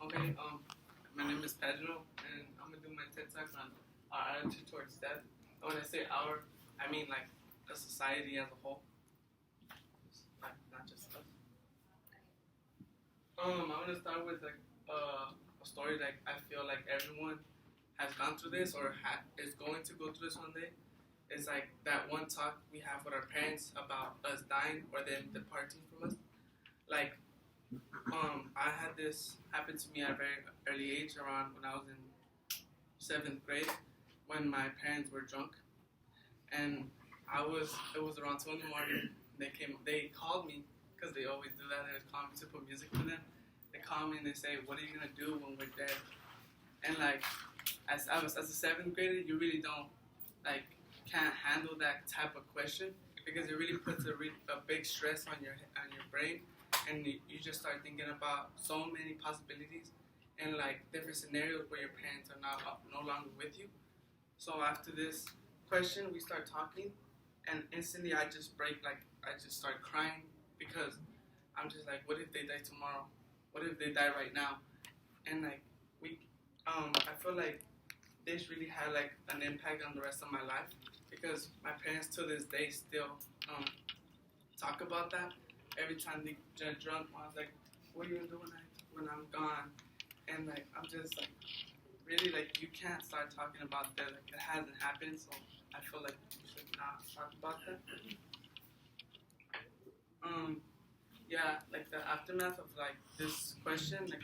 Okay, my name is Pedro, and I'm gonna do my TED Talk on our attitude towards death. And when I say our, I mean like the society as a whole, like not just us. I'm gonna start with like a story like I feel like everyone has gone through this or is going to go through this one day. It's like that one talk we have with our parents about us dying or them departing from us. Like I had this happen to me at a very early age, around when I was in 7th grade, when my parents were drunk, and it was around 2 in the morning. They called me, because they always do that. They call me to put music for them. They call me and they say, "What are you gonna do when we're dead?" And like, as a 7th grader, you really don't like can't handle that type of question, because it really puts a big stress on your brain, and you just start thinking about so many possibilities and like different scenarios where your parents are no longer with you. So after this question, we start talking, and instantly I just start crying, because I'm just like, what if they die tomorrow? What if they die right now? And like I feel like this really had like an impact on the rest of my life, because my parents to this day still talk about that every time they get drunk. I was like, what are you gonna do when I'm gone? And like I'm just like really like you can't start talking about that, like it hasn't happened, so I feel like you should not talk about that. Yeah, like the aftermath of like this question like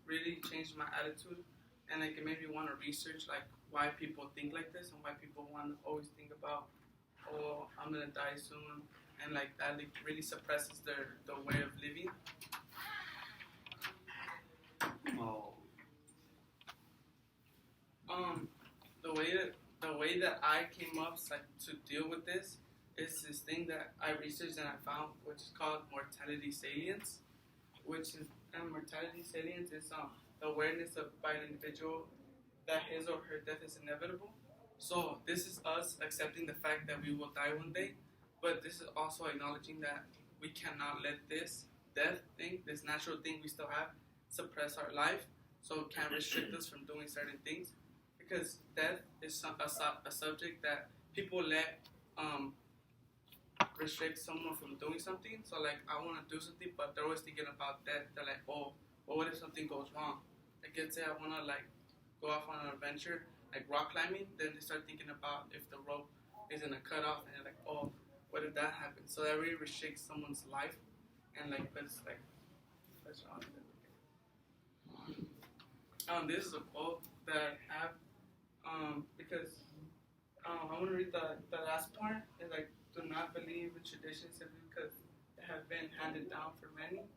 really changed my attitude, and like it made me want to research like why people think like this and why people want to always think about, oh, I'm gonna die soon, and like that like really suppresses their way of living. Oh. The way that I came up like to deal with this is this thing that I researched and I found, which is called mortality salience, mortality salience is the awareness of by an individual that his or her death is inevitable. So this is us accepting the fact that we will die one day, but this is also acknowledging that we cannot let this death thing, this natural thing we still have, suppress our life, so it can restrict us from doing certain things, because death is a subject that people let restrict someone from doing something. So like I want to do something, but they're always thinking about death. They're like, oh, well, what if something goes wrong? Like let's say I want to like go off on an adventure, like rock climbing. Then they start thinking about if the rope is gonna cut off, and they're like, oh, what if that happens? So that really restricts someone's life, and like let's wrong. This is a quote that I have, because I want to read the last part. It's like, do not believe in traditions simply because they have been handed down for many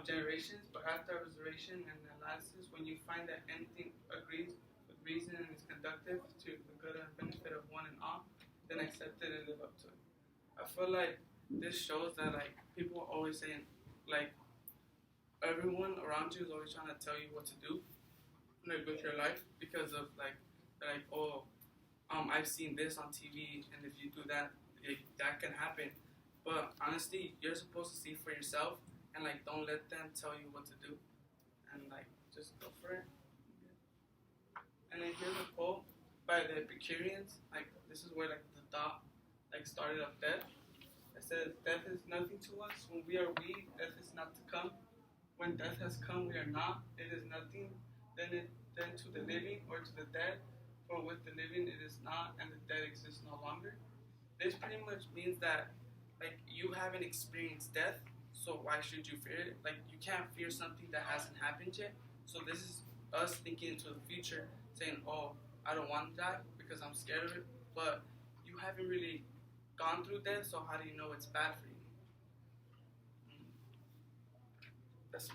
generations, but after observation and analysis, when you find that anything agrees with reason and is conductive to the good and benefit of one and all, then accept it and live up to it. I feel like this shows that like people are always saying, like, everyone around you is always trying to tell you what to do, like with your life, because of like oh, I've seen this on TV, and if you do that, that can happen. But honestly, you're supposed to see for yourself, and like don't let them tell you what to do, and like just go for it. And then here's a quote by the Epicureans. Like this is where like the thought like started of death. It says, "Death is nothing to us. When we are weak, death is not to come. When death has come, we are not. It is nothing then to the living or to the dead. For with the living it is not, and the dead exists no longer." This pretty much means that like you haven't experienced death, so why should you fear it? Like you can't fear something that hasn't happened yet. So this is us thinking into the future, saying, "Oh, I don't want to die because I'm scared of it." But you haven't really gone through death, so how do you know it's bad for you? That's